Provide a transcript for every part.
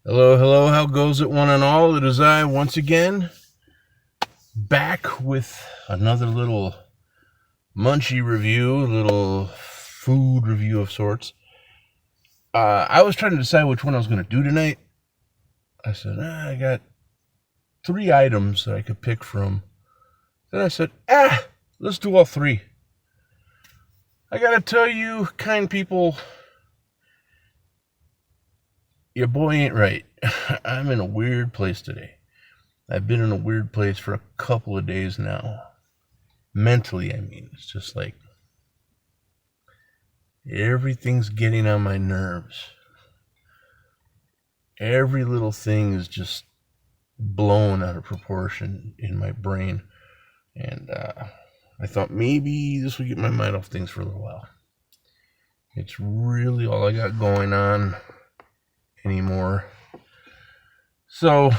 Hello, hello, how goes it one and all? It is I, once again, back with another little munchy review, little food review of sorts. I was trying to decide which one I was going to do tonight. I said, I got 3 items that I could pick from. Then I said, let's do all 3. I gotta tell you, kind people, your boy ain't right. I'm in a weird place today. I've been in a weird place for a couple of days now. Mentally, I mean. It's just like everything's getting on my nerves. Every little thing is just blown out of proportion in my brain. And I thought maybe this would get my mind off things for a little while. It's really all I got going on anymore. So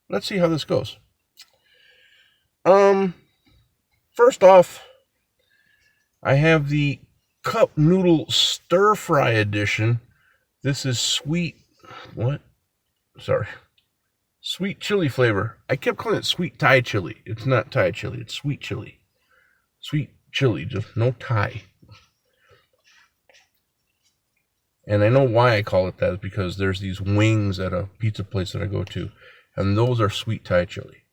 let's see how this goes. First off, I have the cup noodle stir fry edition. This is sweet chili flavor. I kept calling it sweet Thai chili. It's not Thai chili, it's sweet chili. Sweet chili, just no Thai. And I know why I call it that is because there's these wings at a pizza place that I go to, and those are sweet Thai chili.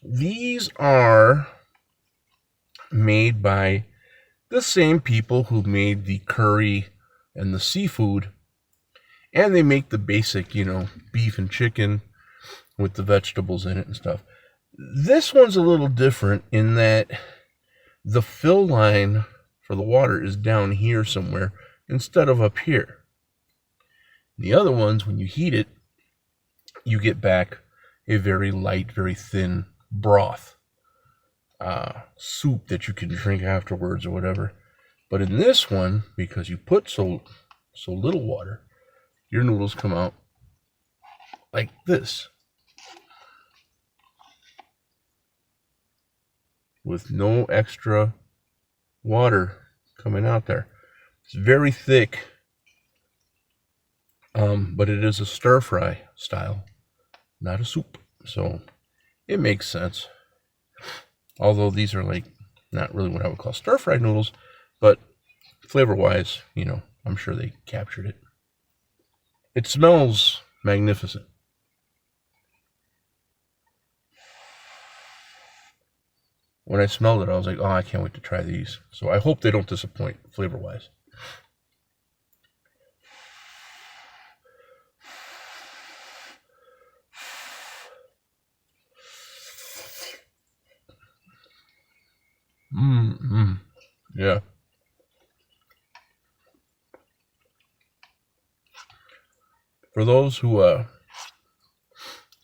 These are made by the same people who made the curry and the seafood, and they make the basic, beef and chicken with the vegetables in it and stuff. This one's a little different in that the fill line for the water is down here somewhere instead of up here. The other ones, when you heat it, you get back a very light, very thin broth, soup that you can drink afterwards or whatever. But in this one, because you put so little water, your noodles come out like this, with no extra water coming out there. It's very thick, but it is a stir fry style, not a soup. So it makes sense. Although these are not really what I would call stir fried noodles, but flavor wise, I'm sure they captured it. It smells magnificent. When I smelled it, I was like, I can't wait to try these. So I hope they don't disappoint flavor wise. Yeah. For those who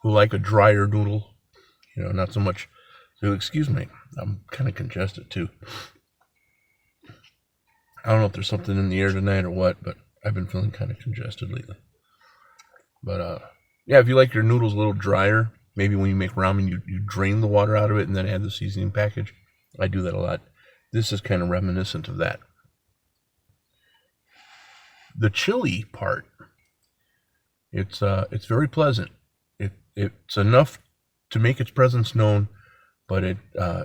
like a drier noodle, not so much. So excuse me, I'm kind of congested too. I don't know if there's something in the air tonight or what, but I've been feeling kind of congested lately. But yeah, if you like your noodles a little drier, maybe when you make ramen, you drain the water out of it and then add the seasoning package. I do that a lot. This is kind of reminiscent of that. The chili part, it's very pleasant. It's enough to make its presence known, but it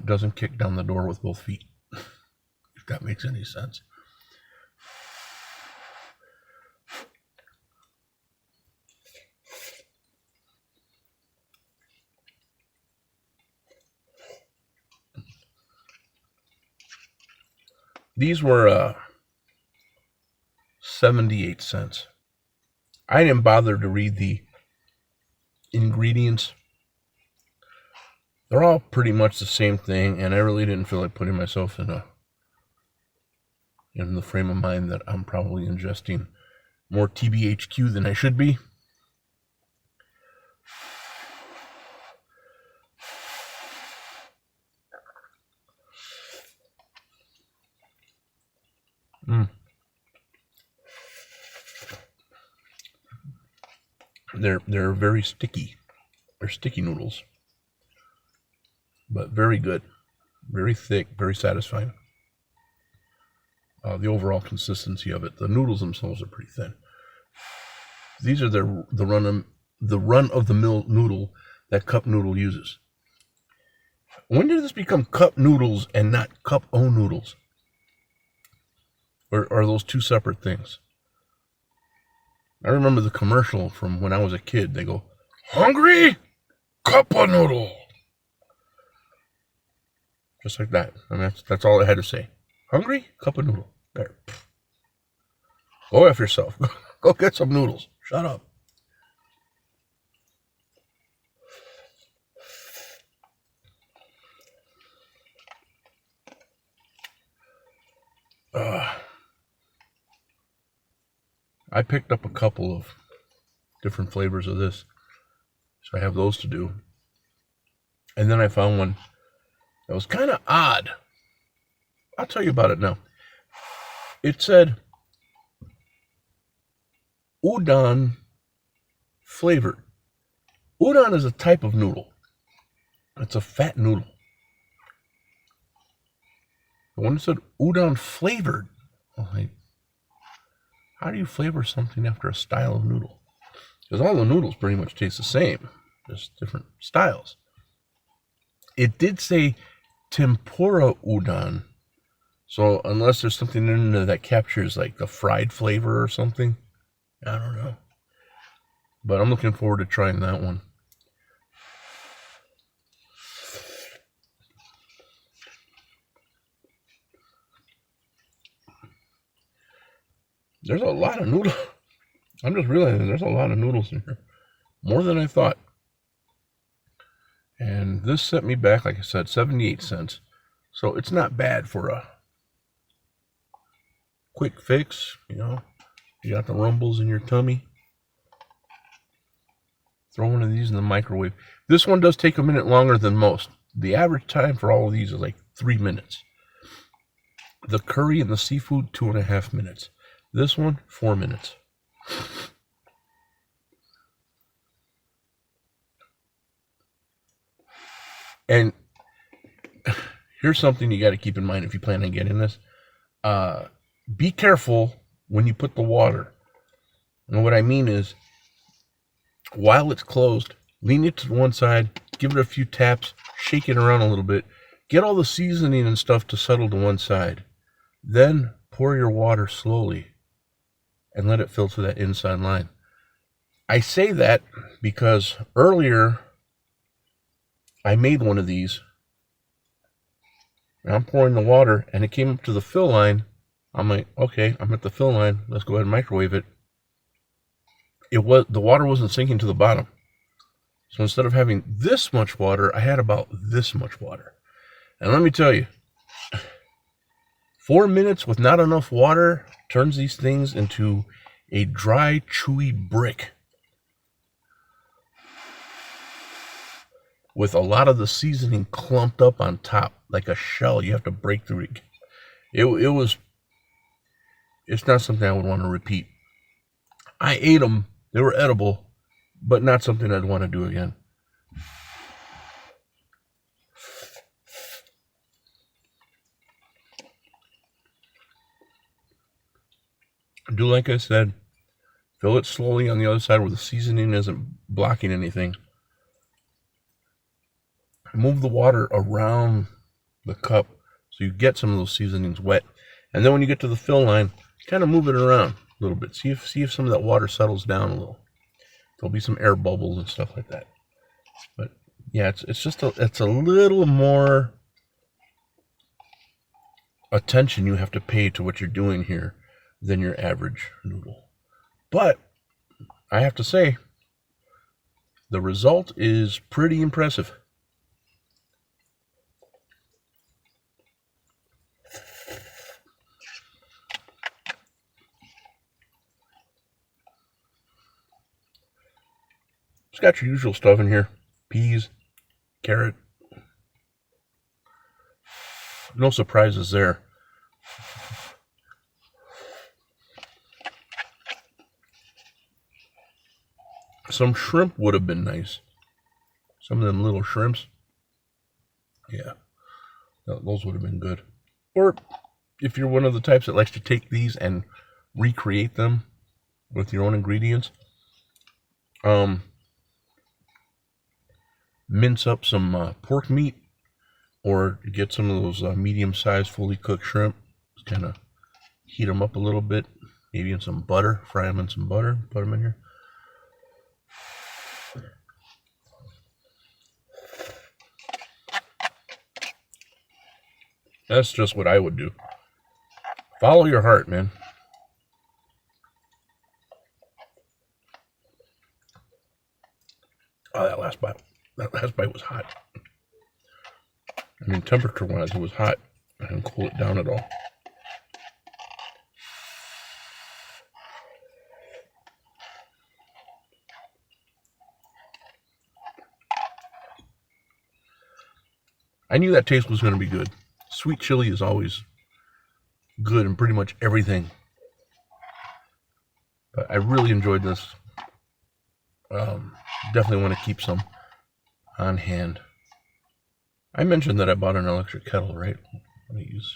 doesn't kick down the door with both feet, if that makes any sense. These were 78 cents. I didn't bother to read the ingredients. They're all pretty much the same thing, and I really didn't feel like putting myself in the frame of mind that I'm probably ingesting more TBHQ than I should be. They're very sticky. They're sticky noodles, but very good, very thick, very satisfying. The overall consistency of it. The noodles themselves are pretty thin. These are the run of the mill noodle that Cup Noodle uses. When did this become Cup Noodles and not Cup O Noodles? Or are those two separate things? I remember the commercial from when I was a kid. They go, "Hungry? Cup of noodle." Just like that. I mean, that's all I had to say. Hungry? Cup of noodle. There. Go F yourself. Go get some noodles. Shut up. I picked up a couple of different flavors of this, so I have those to do. And then I found one that was kind of odd. I'll tell you about it now. It said udon flavored. Udon is a type of noodle. It's a fat noodle. The one that said udon flavored, I'm like, how do you flavor something after a style of noodle? Because all the noodles pretty much taste the same, just different styles. It did say tempura udon, so unless there's something in there that captures like the fried flavor or something, I don't know. But I'm looking forward to trying that one. There's a lot of noodles. I'm just realizing there's a lot of noodles in here. More than I thought. And this set me back, like I said, 78 cents. So it's not bad for a quick fix, you know. You got the rumbles in your tummy. Throw one of these in the microwave. This one does take a minute longer than most. The average time for all of these is like 3 minutes. The curry and the seafood, 2.5 minutes. This one, 4 minutes. And here's something you got to keep in mind if you plan on getting this. Be careful when you put the water. And what I mean is, while it's closed, lean it to one side, give it a few taps, shake it around a little bit, get all the seasoning and stuff to settle to one side. Then pour your water slowly and let it fill to that inside line. I say that because earlier I made one of these. And I'm pouring the water and it came up to the fill line. I'm like, okay, I'm at the fill line. Let's go ahead and microwave it. The water wasn't sinking to the bottom. So instead of having this much water, I had about this much water. And let me tell you, 4 minutes with not enough water turns these things into a dry, chewy brick with a lot of the seasoning clumped up on top like a shell. You have to break through it. It's not something I would want to repeat. I ate them. They were edible, but not something I'd want to do again. Do like I said, fill it slowly on the other side where the seasoning isn't blocking anything. Move the water around the cup so you get some of those seasonings wet. And then when you get to the fill line, kind of move it around a little bit. See if some of that water settles down a little. There'll be some air bubbles and stuff like that. But yeah, it's a little more attention you have to pay to what you're doing here than your average noodle. But I have to say, the result is pretty impressive. It's got your usual stuff in here. Peas, carrot. No surprises there. Some shrimp would have been nice. Some of them little shrimps. Yeah, those would have been good. Or if you're one of the types that likes to take these and recreate them with your own ingredients, Mince up some pork meat, or get some of those medium-sized, fully cooked shrimp. Just kind of heat them up a little bit, maybe in some butter. Fry them in some butter. Put them in here. That's just what I would do. Follow your heart, man. Oh, that last bite was hot. I mean, temperature-wise, it was hot. I didn't cool it down at all. I knew that taste was going to be good. Sweet chili is always good in pretty much everything. But I really enjoyed this. Definitely want to keep some on hand. I mentioned that I bought an electric kettle, right? I use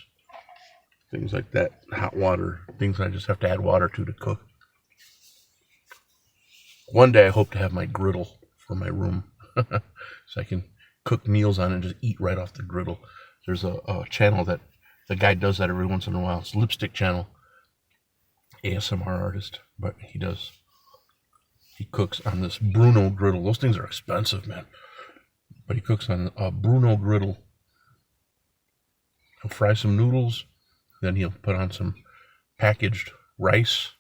things like that, hot water, things I just have to add water to cook. One day I hope to have my griddle for my room, so I can cook meals on it and just eat right off the griddle. There's a channel that the guy does that every once in a while. It's Lipstick Channel, ASMR artist, but he cooks on this Bruno griddle. Those things are expensive, man. But he cooks on a Bruno griddle. He'll fry some noodles, then he'll put on some packaged rice.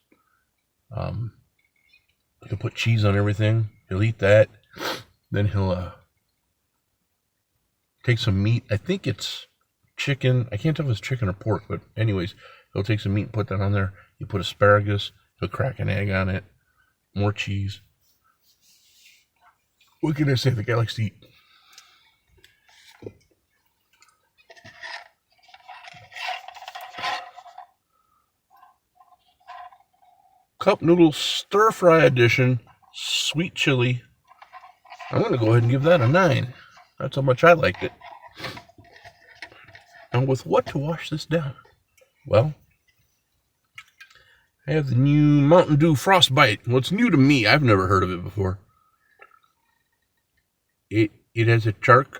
He'll put cheese on everything. He'll eat that. Then he'll take some meat. I think it's chicken. I can't tell if it's chicken or pork, but anyways, he'll take some meat and put that on there. He'll put asparagus. He'll crack an egg on it. More cheese. What can I say? The guy likes to eat. Cup noodle stir fry edition, sweet chili. I'm going to go ahead and give that a 9. That's how much I liked it. And with what to wash this down? Well, I have the new Mountain Dew Frostbite. Well, it's new to me. I've never heard of it before. It has a chark.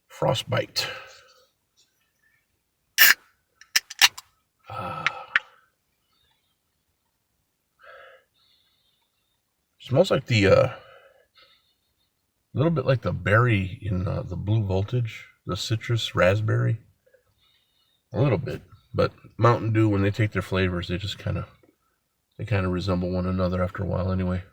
Frostbite. Smells like the little bit like the berry in the Blue Voltage, the citrus raspberry. A little bit, but Mountain Dew, when they take their flavors, they just kind of resemble one another after a while, anyway.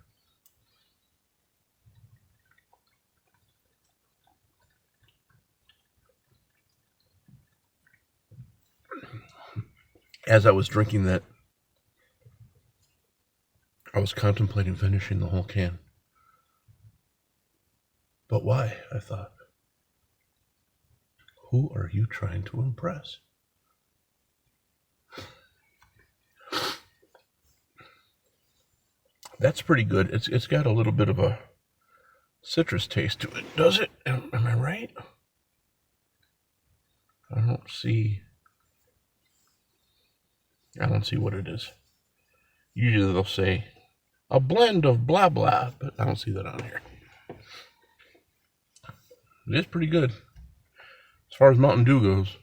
As I was drinking that, I was contemplating finishing the whole can. But why? I thought. Who are you trying to impress? That's pretty good. It's got a little bit of a citrus taste to it, does it? Am I right? I don't see what it is. Usually they'll say a blend of blah blah, but I don't see that on here. It is pretty good as far as Mountain Dew goes.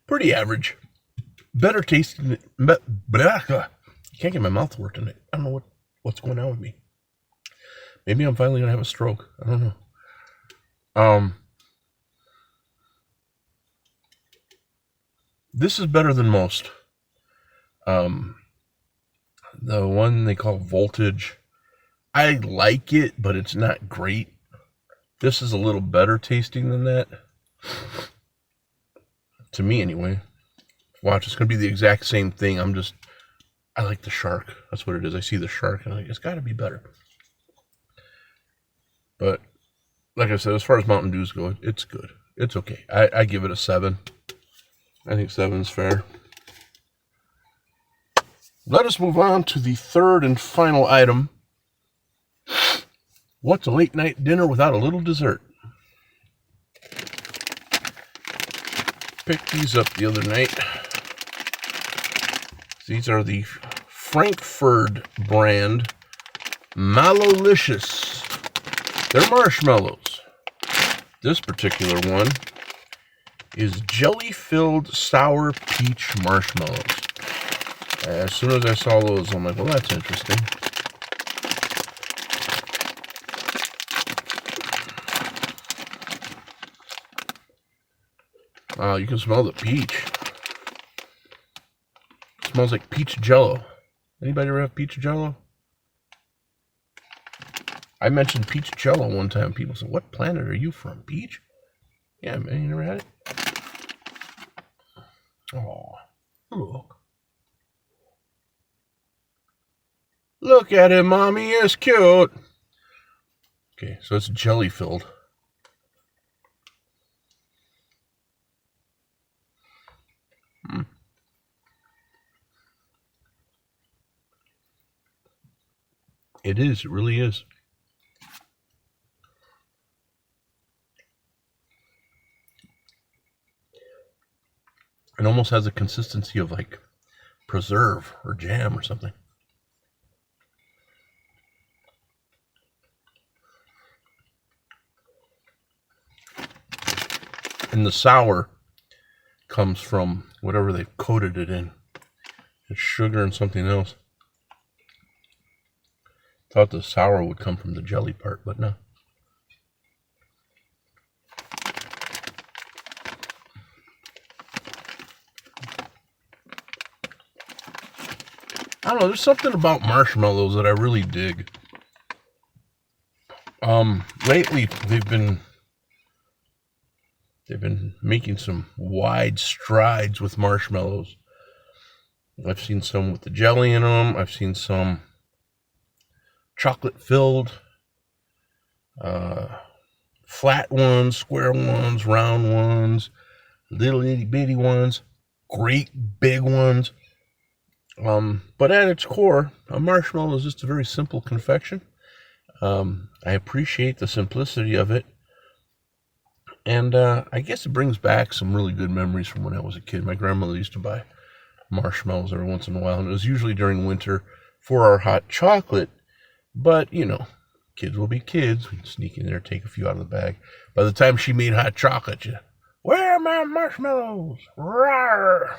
Pretty average. Better tasting. Can't get my mouth working. I don't know what's going on with me. Maybe I'm finally gonna have a stroke. I don't know. This is better than most. The one they call Voltage, I like it, but it's not great. This is a little better tasting than that. To me, anyway. Watch, it's going to be the exact same thing. I like the shark. That's what it is. I see the shark, and I'm like, it's got to be better. But, like I said, as far as Mountain Dews go, it's good. It's okay. I give it a 7. I think 7 is fair. Let us move on to the third and final item. What's a late night dinner without a little dessert? Picked these up the other night. These are the Frankfurt brand Mallowlicious. They're marshmallows. This particular one is jelly-filled sour peach marshmallows. As soon as I saw those, I'm like, well, that's interesting. Wow, you can smell the peach. It smells like peach jello. Anybody ever have peach jello? I mentioned peach jello one time. People said, what planet are you from? Peach? Yeah, man, you never had it? Oh, look. Look at him, Mommy. It's cute. Okay, so it's jelly filled. It is. It really is. It almost has a consistency of like preserve or jam or something. And the sour comes from whatever they've coated it in. It's sugar and something else. Thought the sour would come from the jelly part, but no. I don't know, there's something about marshmallows that I really dig. Lately they've been making some wide strides with marshmallows. I've seen some with the jelly in them. I've seen some chocolate filled, flat ones, square ones, round ones, little itty bitty ones, great big ones. But at its core, a marshmallow is just a very simple confection. I appreciate the simplicity of it. And I guess it brings back some really good memories from when I was a kid. My grandmother used to buy marshmallows every once in a while, and it was usually during winter for our hot chocolate. But, you know, kids will be kids. We'd sneak in there, take a few out of the bag. By the time she made hot chocolate, where are my marshmallows? Rawr!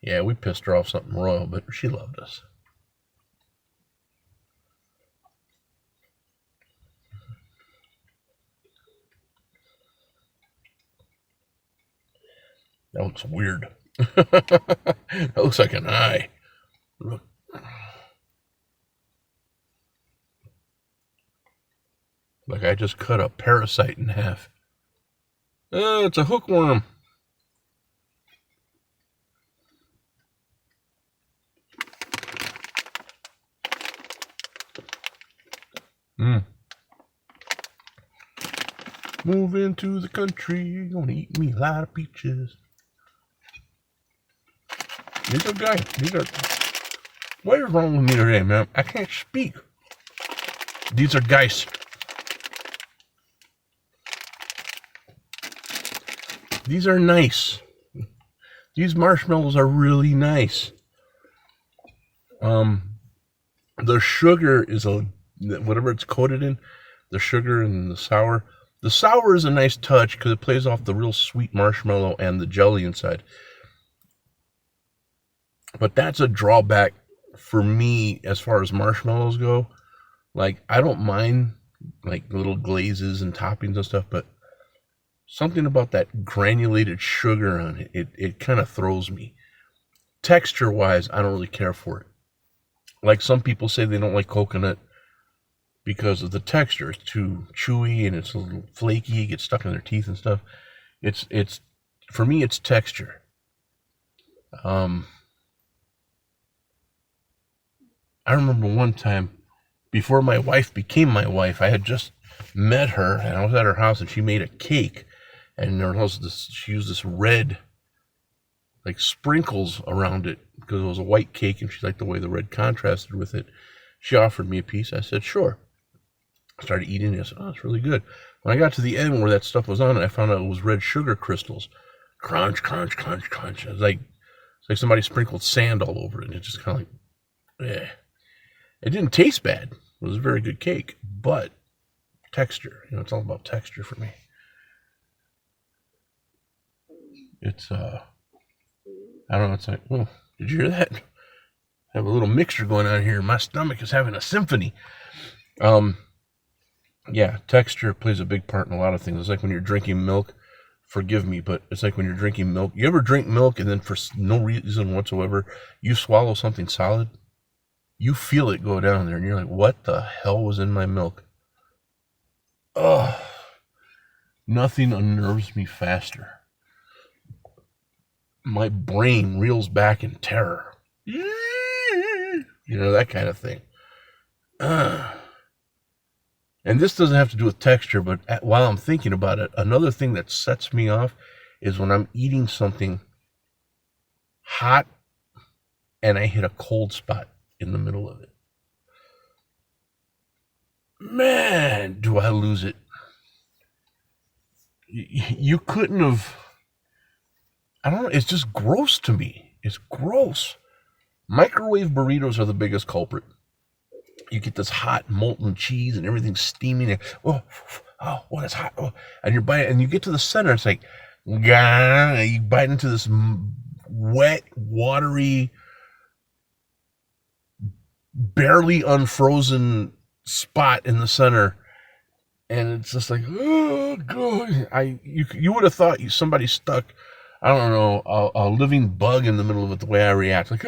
Yeah, we pissed her off something royal, but she loved us. That looks weird. That looks like an eye. Look. Like I just cut a parasite in half. It's a hookworm. Move into the country, gonna eat me a lot of peaches. These are guys. What is wrong with me today, man? I can't speak. These are guys. These are nice. These marshmallows are really nice. The sugar is whatever it's coated in, the sugar and the sour. The sour is a nice touch because it plays off the real sweet marshmallow and the jelly inside. But that's a drawback for me as far as marshmallows go. Like, I don't mind like little glazes and toppings and stuff, but something about that granulated sugar on it, it kind of throws me. Texture-wise, I don't really care for it. Like some people say they don't like coconut because of the texture. It's too chewy and it's a little flaky, it gets stuck in their teeth and stuff. It's for me, it's texture. I remember one time, before my wife became my wife, I had just met her, and I was at her house, and she made a cake, and there was she used this red, like sprinkles around it, because it was a white cake, and she liked the way the red contrasted with it. She offered me a piece. I said, sure. I started eating it. I said, oh, it's really good. When I got to the end where that stuff was on it, I found out it was red sugar crystals. Crunch, crunch, crunch, crunch. It's like somebody sprinkled sand all over it. And it just kind of like, eh. It didn't taste bad. It was a very good cake, but texture. It's all about texture for me. It's, I don't know. It's like, oh, did you hear that? I have a little mixture going on here. My stomach is having a symphony. Yeah, texture plays a big part in a lot of things. It's like when you're drinking milk. Forgive me, but it's like when you're drinking milk. You ever drink milk and then for no reason whatsoever, you swallow something solid? You feel it go down there and you're like, what the hell was in my milk? Ugh. Nothing unnerves me faster. My brain reels back in terror. That kind of thing. And this doesn't have to do with texture, but while I'm thinking about it, another thing that sets me off is when I'm eating something hot and I hit a cold spot in the middle of it. Man, do I lose it. You couldn't have... I don't know, it's just gross to me. It's gross. Microwave burritos are the biggest culprit. You get this hot molten cheese and everything's steaming. Oh, what is hot? Oh. And you're biting, and you get to the center. It's like, gah, you bite into this wet, watery, barely unfrozen spot in the center, and it's just like, oh god. You would have thought somebody stuck, I don't know, a living bug in the middle of it. The way I react, like,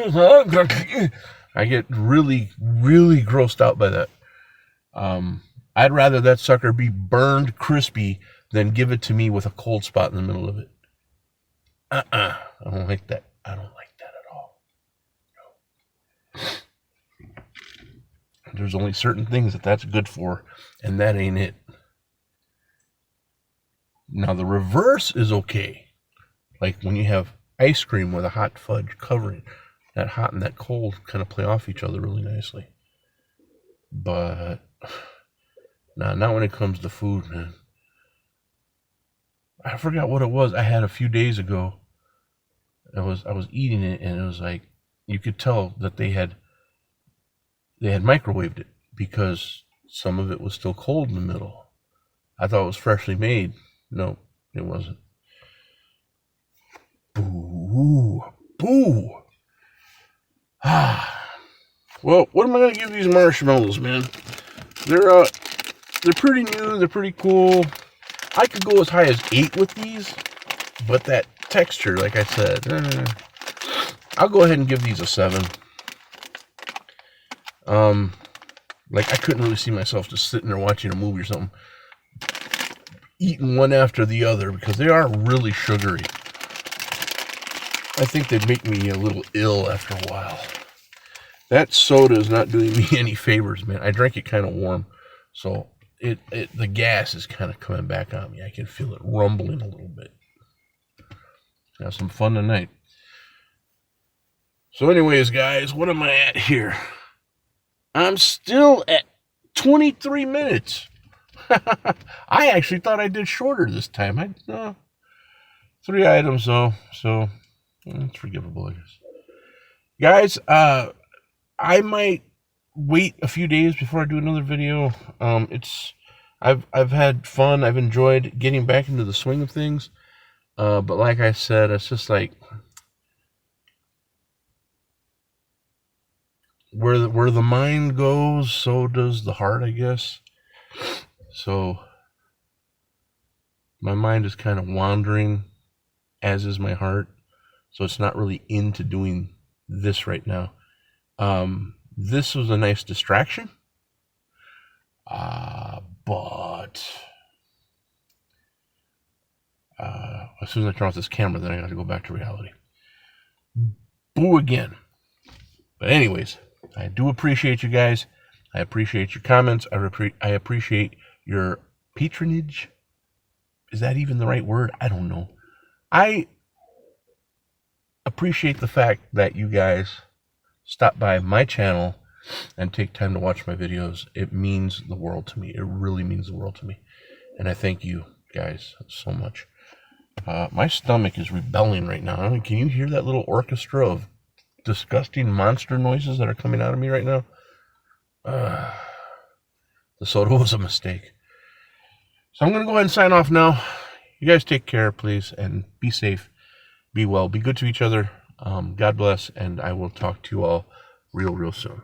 I get really, really grossed out by that. I'd rather that sucker be burned crispy than give it to me with a cold spot in the middle of it. I don't like that. I don't like that at all. No. There's only certain things that's good for, and that ain't it. Now, the reverse is okay. Like when you have ice cream with a hot fudge covering. That hot and that cold kind of play off each other really nicely. But not when it comes to food, man. I forgot what it was I had a few days ago. I was eating it, and it was like, you could tell that they had microwaved it because some of it was still cold in the middle. I thought it was freshly made. No, it wasn't. Boo. Boo. Well, what am I going to give these marshmallows, man? They're pretty new. They're pretty cool. I could go as high as 8 with these, but that texture, like I said, I'll go ahead and give these a 7. Like I couldn't really see myself just sitting there watching a movie or something, eating one after the other because they are really sugary. I think they'd make me a little ill after a while. That soda is not doing me any favors, man. I drank it kind of warm, so the gas is kind of coming back on me. I can feel it rumbling a little bit. Have some fun tonight. So anyways, guys, what am I at here? I'm still at 23 minutes. I actually thought I did shorter this time. 3 items, though, so it's forgivable, I guess. Guys, I might wait a few days before I do another video. I've had fun. I've enjoyed getting back into the swing of things. But like I said, it's just like where the mind goes, so does the heart, I guess. So my mind is kind of wandering, as is my heart. So it's not really into doing this right now. This was a nice distraction. But as soon as I turn off this camera, then I got to go back to reality. Boo again. But anyways, I do appreciate you guys. I appreciate your comments. I appreciate your patronage. Is that even the right word? I don't know. I appreciate the fact that you guys stop by my channel and take time to watch my videos. It means the world to me. It really means the world to me. And I thank you guys so much. My stomach is rebelling right now. Can you hear that little orchestra of disgusting monster noises that are coming out of me right now? The soda was a mistake. So I'm going to go ahead and sign off now. You guys take care, please, and be safe, be well, be good to each other. God bless, and I will talk to you all real soon.